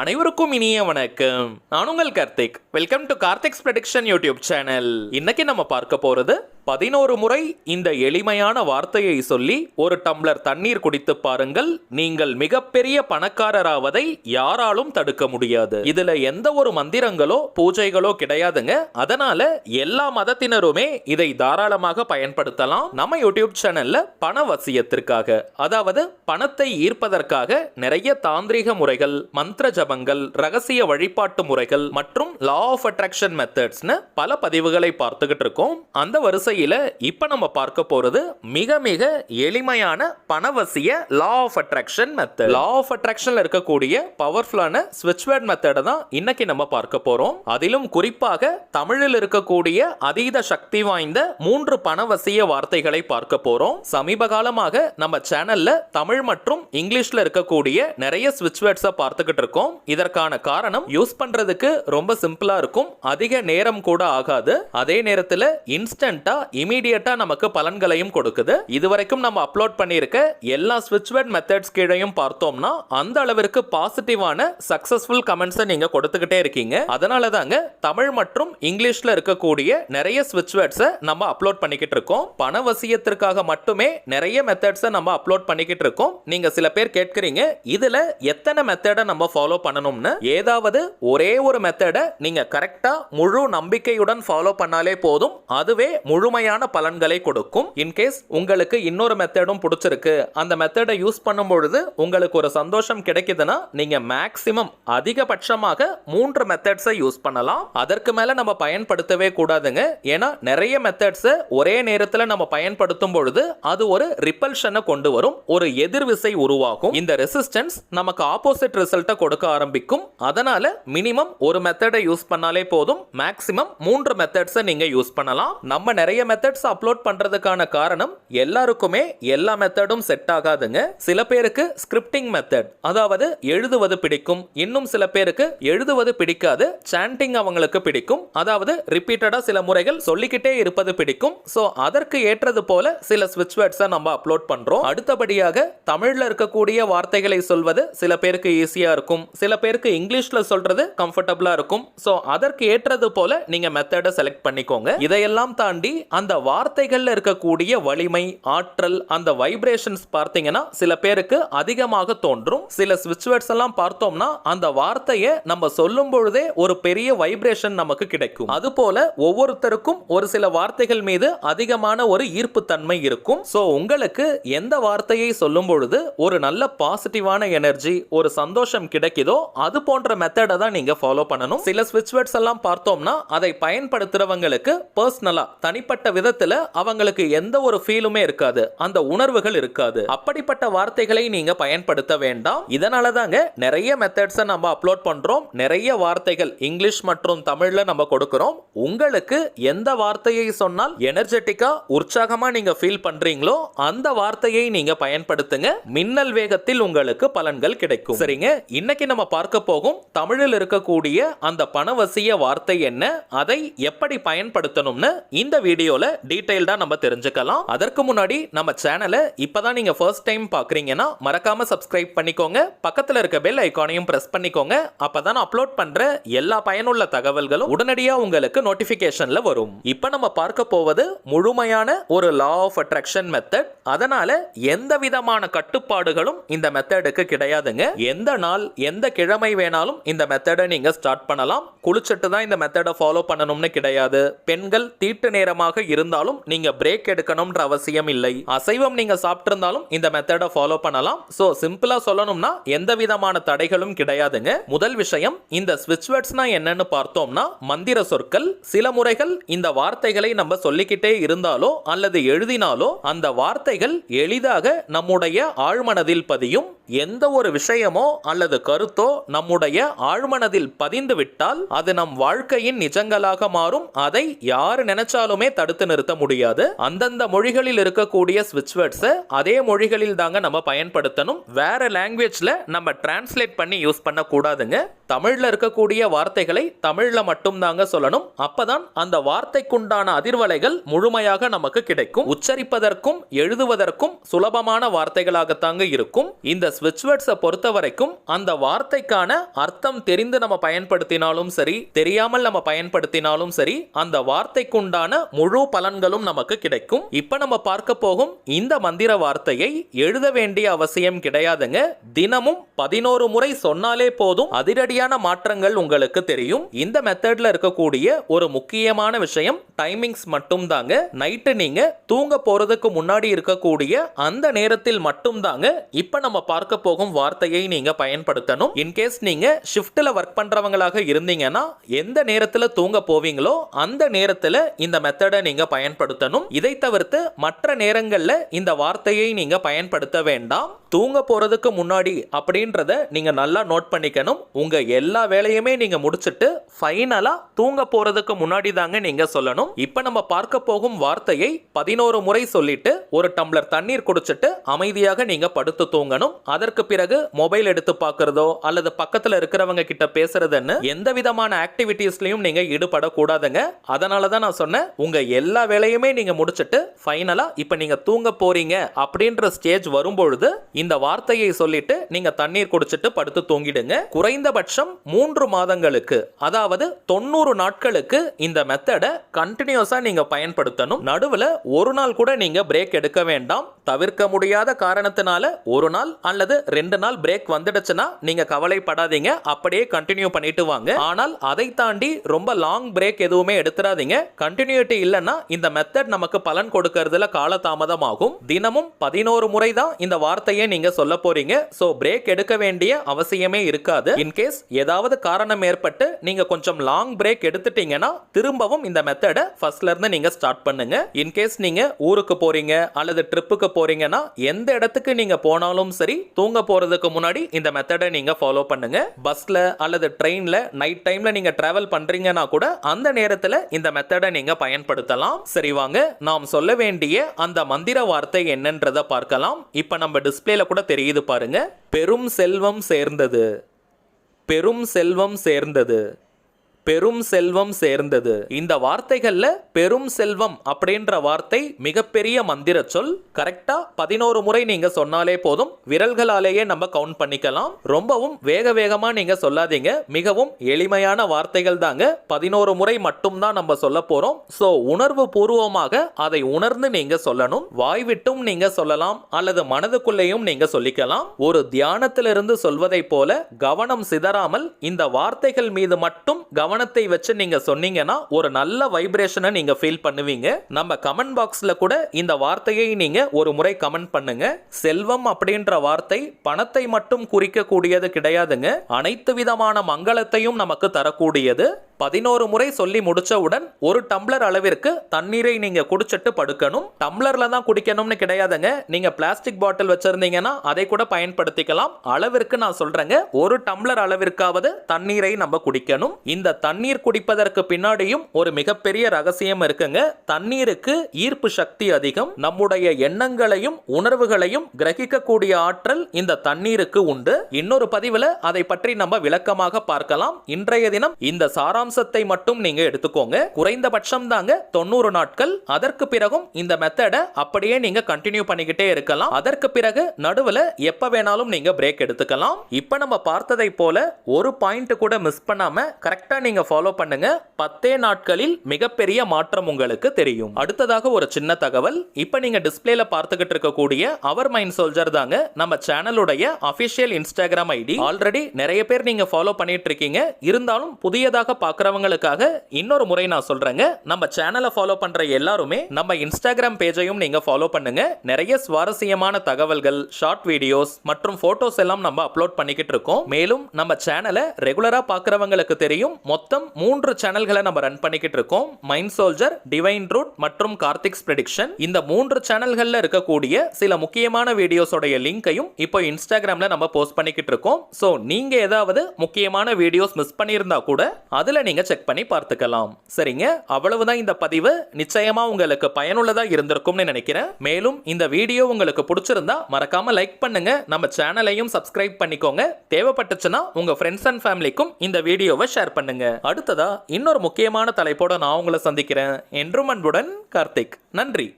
அனைவருக்கும் இனிய வணக்கம். நான் உங்கள் Karthik. Welcome to Karthik's prediction YouTube channel. இன்னைக்கு நம்ம பார்க்க போறது 11 முறை இந்த எளிமையான வார்த்தையை சொல்லி ஒரு டம்ளர் தண்ணீர் குடித்து பாருங்கள். நீங்கள் மிகப்பெரிய பணக்காரராவதை யாராலும் தடுக்க முடியாது. இதுல எந்த ஒரு மந்திரங்களோ பூஜைகளோ கிடையாதுங்க. அதனால எல்லா மதத்தினருமே இதை தாராளமாக பயன்படுத்தலாம். நம்ம யூடியூப் சேனல்ல பணவசியத்திற்காக, அதாவது பணத்தை ஈர்ப்பதற்காக நிறைய தாந்திரிக முறைகள், மந்திர ஜபங்கள், ரகசிய வழிபாட்டு முறைகள் மற்றும் லா ஆஃப் அட்ராக்ஷன் மெத்தட்ஸ்னு பல பதிவுகளை பார்த்துக்கிட்டு இருக்கோம். அந்த வரிசையில இப்ப நம்ம பார்க்க போறது மிக மிக எளிமையான பணவசிய law of attraction method. Law of அட்ராக்ஷன்ல இருக்கக்கூடிய பவர்ஃபுல்லான ஸ்விட்ச் வேர்ட் மெத்தட தான் இன்னைக்கு நம்ம பார்க்க போறோம். அதிலும் குறிப்பாக தமிழில் இருக்கக்கூடிய அதீத சக்தி வாய்ந்த 3 பணவசிய வார்த்தைகளை பார்க்க போறோம். சமீப காலமாக நம்ம சேனல்ல தமிழ் மற்றும் இங்கிலீஷ்ல இருக்கக்கூடிய நிறைய ஸ்விட்ச் வேர்ட்ஸை பார்த்துக்கிட்டு இருக்கோம். இதற்கான காரணம் யூஸ் பண்றதுக்கு ரொம்ப சிம்பிளா இருக்கும், அதிக நேரம் கூட ஆகாது, அதே நேரத்தில் இன்ஸ்டன்டா இமிடியேட்டா நமக்கு பலன்களையும் கொடுக்குது. இதுவரைக்கும் நம்ம அப்லோட் பண்ணியிருக்க எல்லா ஸ்விட்ச் வேர்ட் மெத்தட்ஸ் கீழையும் பார்த்தோம்னா அந்த அளவிற்கு பாசிட்டிவான சக்சஸ்ஃபுல் கமெண்ட்ஸை நீங்க கொடுத்துக்கிட்டே இருக்கீங்க. அதனால தாங்க தமிழ் மற்றும் இங்கிலீஷ்ல இருக்கக்கூடிய நிறைய ஸ்விட்ச் வேர்ட்ஸை நம்ம அப்லோட் பண்ணிக்கிட்டு இருக்கோம். பணவசியத்திற்காக மட்டுமே நிறைய மெத்தட்ஸை நம்ம அப்லோட் பண்ணிக்கிட்டு இருக்கோம். நீங்க சில பேர் கேட்கிறீங்க, இதுல எத்தனை மெத்தடை நம்ம ஃபாலோ பண்ணணும்னு. ஏதாவது ஒரே ஒரு மெத்தடை நீங்க கரெக்டா முழு நம்பிக்கையுடன் ஃபாலோ பண்ணாலே போதும், அதுவே முழுமையான பலன்களை கொடுக்கும். இன்கேஸ் உங்களுக்கு இன்னொரு மெத்தடும் பிடிச்சிருக்கு, அந்த மெத்தடை யூஸ் பண்ணும் பொழுது உங்களுக்கு ஒரு சந்தோஷம் கிடைக்குதுன்னா நீங்க மேக்ஸிமம் அதிகபட்சமாக 3 மெத்தட்ஸை யூஸ் பண்ணலாம். அதற்கு மேல நம்ம பயன்படுத்தவே கூடாதுங்க. ஏன்னா நிறைய மெத்தட்ஸை ஒரே நேரத்தில் நம்ம பயன்படுத்தும் பொழுது அது ஒரு ரிப்பல்ஷனை கொண்டு வரும், ஒரு எதிர்விசை உருவாகும். இந்த ரெசிஸ்டன்ஸ் நமக்கு ஆப்போசிட் ரிசல்ட்டை கொடுக்க ஆரம்பிக்கும். அதனால மினிமம் ஒரு மெத்தடை யூஸ் பண்ணாலே போதும், மேக்ஸிமம் 3 மெத்தட்ஸை நீங்க யூஸ் பண்ணலாம். நம்ம நிறைய மெத்தட்ஸ் அப்லோட் பண்றதுக்கான காரணம் எல்லாருக்குமே எல்லா மெத்தடும் செட் ஆகாதுங்க. சில பேருக்கு ஸ்கிரிப்டிங் மெத்தட், அதாவது எழுதுவது பிடிக்கும். இன்னும் சில பேருக்கு எழுதுவது பிடிக்காது, சாண்டிங் அவங்களுக்கு பிடிக்கும், அதாவது ரிப்பீட்டடா சில முறைகள் சொல்லிக்கிட்டே இருப்பது பிடிக்கும். சோ அதற்கு ஏற்றது போல சில ஸ்விட்ச் வேர்ட்ஸை நம்ம அப்லோட் பண்றோம். அடுத்தபடியாக தமிழ்ல இருக்கக்கூடிய வார்த்தைகளை சொல்வது சில பேருக்கு ஈஸியா இருக்கும், சில பேருக்கு இங்கிலீஷ்ல சொல்றது கம்ஃபர்டபிளா இருக்கும். சோ அதற்கு ஏற்றது போல நீங்க மெத்தடை செலக்ட் பண்ணிக்கோங்க. இதையெல்லாம் தாண்டி அந்த வார்த்தைகள்ல இருக்கக்கூடிய வலிமை, ஆற்றல், அந்த வைப்ரேஷன்ஸ் பார்த்தீங்கன்னா சில பேருக்கு அதிகமாக தோன்றும். சில ஸ்விட்ச் வேர்ட்ஸ் எல்லாம் பார்த்தோம்னா அந்த வார்த்தையை நம்ம சொல்லும் பொழுதே ஒரு பெரிய வைப்ரேஷன் நமக்கு கிடைக்கும். அதுபோல ஒவ்வொருத்தருக்கும் ஒரு சில வார்த்தைகள் மீது அதிகமான ஒரு ஈர்ப்பு தன்மை இருக்கும். சோ உங்களுக்கு எந்த வார்த்தையை சொல்லும் பொழுது ஒரு நல்ல பாசிட்டிவான எனர்ஜி, ஒரு சந்தோஷம் கிடைக்குதோ அது போன்ற மெத்தடை தான் நீங்க ஃபாலோ பண்ணணும். சில ஸ்விட்ச் வேர்ட்ஸ் எல்லாம் பார்த்தோம்னா அதை பயன்படுத்துறவங்களுக்கு பர்சனலா தனிப்பட்ட விதத்துல அவங்களுக்கு எந்த ஒரு ஃபீலுமே இருக்காது, அந்த உணர்வுகள் இருக்காது. அப்படிப்பட்ட வார்த்தைகளை நீங்க பயன்படுத்த வேண்டாம். இதனால தாங்க நிறைய மெத்தட்ஸை நம்ம அப்லோட் பண்றோம். நிறைய வார்த்தைகள் இங்கிலீஷ் மற்றும் தமிழ்ல நம்ம கொடுக்கிறோம். உங்களுக்கு எந்த வார்த்தையை சொன்னால் எனர்ஜெட்டிக்கா உற்சாகமா நீங்க ஃபீல் பண்றீங்களோ அந்த வார்த்தையை நீங்க பயன்படுத்துங்க. மின்னல் வேகத்தில் உங்களுக்கு பலன்கள் கிடைக்கும். சரிங்க, இன்னைக்கு நம்ம பார்க்க போகும் தமிழில் இருக்கக்கூடிய அந்த பணவசிய வார்த்தை என்ன, அதை எப்படி பயன்படுத்தணும்னு இந்த வீடியோல டீடைல்டா நம்ம தெரிஞ்சுக்கலாம். அதற்கு முன்னாடி நம்ம சேனலை இப்பதான் நீங்க ஃபர்ஸ்ட் டைம் பார்க்கறீங்கன்னா மறக்காம சப்ஸ்கிரைப் பண்ணிக்கோங்க. பக்கத்துல இருக்க பெல் ஐகானையும் பிரஸ் பண்ணிக்கோங்க. அப்பதான் அப்லோட் பண்ற எல்லா பயனுள்ள தகவல்களும் உடனடியா உங்களுக்கு நோட்டிபிகேஷன்ல வரும். இப்போ நம்ம பார்க்க போவது முழுமையான ஒரு லா ஆஃப் அட்ராக்ஷன் மெத்தட். அதனால எந்த விதமான கட்டுப்பாடுகளும் இந்த மெத்தடுக்கு கிடையாதுங்க. எந்த நாள் எந்த கிழமை வேணாலும் இந்த மெத்தடை நீங்க ஸ்டார்ட் பண்ணலாம். குளிச்சிட்டு தான் இந்த மெத்தடை ஃபாலோ பண்ணணும்னு கிடையாது. பெண்கள் தீட்டு நேரமாக இருந்தாலும் நீங்க பிரேக் எடுக்கணும்ன்ற அவசியம் இல்லை. அசைவம் நீங்க சாப்பிட்டு இருந்தாலும் இந்த மெத்தடை ஃபாலோ பண்ணலாம். சோ சிம்பிளா சொல்லணும்னா எந்த விதமான தடைகளும் கிடையாதுங்க. முதல் விஷயம், இந்த ஸ்விட்ச் வேர்ட்ஸ்னா என்னன்னு பார்த்தோம்னா மந்திர சொற்கள். சில முறைகள் இந்த வார்த்தைகளை நம்ம சொல்லிக்கிட்டே இருந்தாலோ அல்லது எழுதினாலோ அந்த வார்த்தைகள் எளிதாக நம்முடைய ஆழ்மனதில் பதியும். எந்த ஒரு விஷயமோ அல்லது கருத்தோ நம்முடைய ஆழ்மனதில் பதிந்து விட்டால் அது நம் வாழ்க்கையின் நிஜங்களாக மாறும். அதை யார் நினைச்சாலுமே தடுத்து நிறுத்த முடியாது. அந்தந்த மொழிகளில் இருக்கக்கூடிய ஸ்விட்ச் வேர்ட்ஸ் அதே மொழிகளில் தாங்க நம்ம பயன்படுத்தணும். வேற லாங்குவேஜ்ல நம்ம டிரான்ஸ்லேட் பண்ணி யூஸ் பண்ண கூடாதுங்க. தமிழ்ல இருக்கக்கூடிய வார்த்தைகளை தமிழ்ல மட்டும் தாங்க சொல்லணும். அப்பதான் அந்த வார்த்தைக்குண்டான அதிர்வலைகள் முழுமையாக நமக்கு கிடைக்கும். உச்சரிப்பதற்கும் எழுதுவதற்கும் சுலபமான வார்த்தைகளாகத்தாங்க இருக்கும். இந்த ஸ்விட்ச் வேர்ட்ஸை பொறுத்த வரைக்கும் அந்த வார்த்தைக்கான அர்த்தம் தெரிந்து நம்ம பயன்படுத்தினாலும் சரி, தெரியாமல் நம்ம பயன்படுத்தினாலும் சரி, அந்த வார்த்தைக்குண்டான முழு பலன்களும் நமக்கு கிடைக்கும். இப்ப நம்ம பார்க்க போகும் இந்த மந்திர வார்த்தையை எழுத வேண்டிய அவசியம் கிடையாதுங்க. தினமும் 11 முறை சொன்னாலே போதும், அதிரடியான மாற்றங்கள் உங்களுக்கு தெரியும். இந்த மெத்தட்ல இருக்கக்கூடிய ஒரு முக்கியமான விஷயம் டைமிங்ஸ் மட்டும் தாங்க. நைட்டு நீங்க தூங்க போறதுக்கு முன்னாடி இருக்கக்கூடிய அந்த நேரத்தில் மட்டும் தாங்க இப்ப நம்ம பார்க்க போகும் வார்த்தையை நீங்க பயன்படுத்தணும். இன்கேஸ் நீங்க ஷிஃப்ட்ல ஒர்க் பண்றவங்களாக இருந்தீங்கன்னா எந்த நேரத்துல தூங்க போவீங்களோ அந்த நேரத்துல இந்த மெத்தடை நீங்க பயன்படுத்தணும். இதை தவிர்த்து மற்ற நேரங்கள்ல இந்த வார்த்தையை நீங்க பயன்படுத்த வேண்டாம். தூங்க போறதுக்கு முன்னாடி அப்படின்றத நீங்க நல்லா நோட் பண்ணிக்கணும். உங்க எல்லா வேலையுமே நீங்க முடிச்சிட்டு ஃபைனலா தூங்க போறதுக்கு முன்னாடி தாங்க நீங்க சொல்லணும். இப்ப நம்ம பார்க்க போகும் வார்த்தையை 11 முறை சொல்லிட்டு ஒரு டம்ளர் தண்ணீர் குடிச்சிட்டு அமைதியாக நீங்க படுத்து தூங்கணும். அதற்கு பிறகு மொபைல் எடுத்து பார்க்கறதோ அல்லது பக்கத்துல இருக்கிறவங்க கிட்ட பேசுறதுன்னு எந்த விதமான ஆக்டிவிட்டீஸ்லயும் நீங்க ஈடுபடக்கூடாதுங்க. அதனால தான் நான் சொன்னேன், உங்க எல்லா வேலையுமே நீங்க முடிச்சிட்டு ஃபைனலா இப்ப நீங்க தூங்க போறீங்க அப்படின்ற ஸ்டேஜ் வரும்பொழுது இந்த வார்த்தையை சொல்லிட்டு நீங்க தண்ணீர் குடிச்சிட்டு படுத்து தூங்கிடுங்க. குறைந்தபட்சம் 3 மாதங்களுக்கு, அதாவது 90 நாட்களுக்கு இந்த மெத்தடை கண்டினியூஸா நீங்க பயன்படுத்தணும். நடுவுல ஒரு நாள் கூட நீங்க பிரேக் எடுக்க வேண்டாம். தவிர்க்க முடியாத காரணத்தினால ஒரு நாள் அல்லது 2 நாள் பிரேக் வந்துடுச்சுன்னா நீங்க கவலைப்படாதீங்க, அப்படியே கண்டினியூ பண்ணிட்டு வாங்க. ஆனால் அதை தாண்டி ரொம்ப லாங் பிரேக் எதுவுமே எடுத்துறாதீங்க. கண்டினியூட்டி இல்லைன்னா இந்த மெத்தட் நமக்கு பலன் கொடுக்கறதுல காலதாமதம் ஆகும். தினமும் 11 முறை தான் இந்த வார்த்தையை நீங்க சொல்ல போறீங்க. சோ பிரேக் எடுக்க வேண்டிய அவசியமே இருக்காது. இன்கேஸ் ஏதாவது காரணம் ஏற்பட்டு நீங்க கொஞ்சம் லாங் பிரேக் எடுத்துட்டீங்கன்னா திரும்பவும் இந்த மெத்தடை ஃபர்ஸ்ட்ல இருந்து நீங்க ஸ்டார்ட் பண்ணுங்க. இன்கேஸ் நீங்க ஊருக்கு போறீங்க அல்லது ட்ரிப்புக்கு போறீங்கன்னா எந்த இடத்துக்கு நீங்க போனாலும் சரி, தூங்க போறதுக்கு முன்னாடி இந்த மெத்தடை நீங்க ஃபாலோ பண்ணுங்க. பஸ்ல அல்லது ட்ரெயின்ல நைட் டைம்ல நீங்க டிராவல் பண்றீங்கன்னா கூட அந்த நேரத்துல இந்த மெத்தடை நீங்க பயன்படுத்தலாம். சரி வாங்க, நாம் சொல்ல வேண்டிய அந்த மந்திர வார்த்தை என்னன்றதை பார்க்கலாம். இப்ப நம்ம டிஸ்பிளேல கூட தெரியுது பாருங்க. பெரும் செல்வம் சேர்ந்தது, பெரும் செல்வம் சேர்ந்தது, பெரும் செல்வம் சேர்ந்தது. இந்த வார்த்தைகள்ல பெரும் செல்வம் அப்படின்ற வார்த்தை மிகப்பெரிய மந்திர சொல். கரெக்டா 11 முறை நீங்க சொன்னாலே போதும், விரல்களாலேயே நம்ம கவுண்ட் பண்ணிக்கலாம். ரொம்பவும் வேக வேகமா நீங்க சொல்லாதீங்க, மிகவும் எளிமையான வார்த்தைகள் தாங்க. 11 முறை மட்டும் தான் நம்ம சொல்ல போறோம். சோ உணர்வு பூர்வமாக அதை உணர்ந்து நீங்க சொல்லணும். வாய் விட்டும் நீங்க சொல்லலாம் அல்லது மனதுக்குள்ளேயும் நீங்க சொல்லிக்கலாம். ஒரு தியானத்திலிருந்து சொல்வதை போல கவனம் சிதறாமல் இந்த வார்த்தைகள் மீது மட்டும் கவனத்தை வச்சு நீங்க சொன்னீங்கன்னா ஒரு நல்ல வைப்ரேஷனை நீங்க ஃபீல் பண்ணுவீங்க. நம்ம கமெண்ட் பாக்ஸ்ல கூட இந்த வார்த்தையை நீங்க ஒரு முறை கமெண்ட் பண்ணுங்க. செல்வம் அப்படின்ற வார்த்தை பணத்தை மட்டும் குறிக்க கூடியது கிடையாதுங்க, அனைத்து விதமான மங்களத்தையும் நமக்கு தரக்கூடியது. 11 முறை சொல்லி முடிச்சவுடன் ஒரு டம்ளர் அளவிற்கு தண்ணீரை நீங்க குடிச்சிட்டு படுக்கணும். டம்ளர்ல தான் குடிக்கணும்னு கிடையாதுங்க, நீங்க பிளாஸ்டிக் பாட்டில் வச்சிருந்தீங்கன்னா அதை கூட பயன்படுத்திக்கலாம். அளவிற்கு நான் சொல்றேங்க, ஒரு டம்ளர் அளவிற்காவது தண்ணீரை நம்ம குடிக்கணும். இந்த தண்ணீர் குடிப்பதற்கு பின்னாடியும் ஒரு மிகப்பெரிய ரகசியம் இருக்குங்க. தண்ணீருக்கு ஈர்ப்பு சக்தி அதிகம். நம்முடைய எண்ணங்களையும் உணர்வுகளையும் கிரகிக்கக்கூடிய ஆற்றல் இந்த தண்ணீருக்கு உண்டு. இன்னொரு பதிவுல அதை பற்றி நம்ம விளக்கமாக பார்க்கலாம். இன்றைய தினம் இந்த சாராம்சத்தை மட்டும் நீங்க எடுத்துக்கோங்க. குறைந்தபட்சம் தாங்க 90 நாட்கள். அதற்கு பிறகும் இந்த மெத்தடை அப்படியே நீங்க கண்டினியூ பண்ணிக்கிட்டே இருக்கலாம். அதற்கு பிறகு நடுவுல எப்ப வேணாலும் நீங்க பிரேக் எடுத்துக்கலாம். இப்ப நம்ம பார்த்ததை போல ஒரு பாயிண்ட் கூட மிஸ் பண்ணாம கரெக்டா நீங்க ஃபாலோ பண்ணுங்க. 10 நாட்களில் மிகப்பெரிய மாற்றம் உங்களுக்கு தெரியும். அடுத்ததாக ஒரு சின்ன தகவல். இப்ப நீங்க டிஸ்பிளேல பார்த்துக்கிட்டு இருக்கக்கூடிய அவர் மைண்ட் சோல்ஜர் தாங்க நம்ம சேனலுடைய அபிஷியல் இன்ஸ்டாகிராம் ஐடி. ஆல்ரெடி நிறைய பேர் நீங்க ஃபாலோ பண்ணிட்டு இருக்கீங்க. இருந்தாலும் புதியதாக பார்க்கறவங்களுக்காக இன்னொரு முறை நான் சொல்றேங்க, நம்ம சேனலை ஃபாலோ பண்ற எல்லாருமே நம்ம இன்ஸ்டாகிராம் பேஜையும் நீங்க ஃபாலோ பண்ணுங்க. நிறைய சுவாரஸ்யமான தகவல்கள், ஷார்ட் வீடியோஸ் மற்றும் போட்டோஸ் எல்லாம் நம்ம அப்லோட் பண்ணிக்கிட்டு இருக்கோம். மேலும் நம்ம சேனலை ரெகுலரா பார்க்கறவங்களுக்கு தெரியும், மொத்தம் 3 சேனல்களை நம்ம ரன் பண்ணிக்கிட்டு இருக்கோம். மைண்ட் சோல்ஜர், டிவைன் ரூட் மற்றும் கார்த்திக்ஸ் பிரெடிக்ஷன். இந்த 3 சேனல்கள்ல இருக்கக்கூடிய சில முக்கியமான வீடியோஸோட லிங்கையும் இப்போ இன்ஸ்டாகிராம்ல நம்ம போஸ்ட் பண்ணிக்கிட்டு இருக்கோம். சோ நீங்க ஏதாவது முக்கியமான வீடியோஸ் மிஸ் பண்ணியிருந்தா கூட அதுல நீங்க செக் பண்ணி பார்த்துக்கலாம். சரிங்க, அவ்வளவுதான் இந்த பதிவு. நிச்சயமா உங்களுக்கு பயனுள்ளதா இருந்திருக்கும்னு நினைக்கிறேன். மேலும் இந்த வீடியோ உங்களுக்கு பிடிச்சிருந்தா மறக்காம லைக் பண்ணுங்க, நம்ம சேனலையும் சப்ஸ்கிரைப் பண்ணிக்கோங்க. தேவைப்பட்டுச்சுன்னா உங்க ஃப்ரெண்ட்ஸ் அண்ட் ஃபேமிலிக்கும் இந்த வீடியோவை ஷேர் பண்ணுங்க. அடுத்ததா இன்னொரு முக்கியமான தலைப்போட நான் உங்களை சந்திக்கிறேன். என்றும் அன்புடன் கார்த்திக். நன்றி.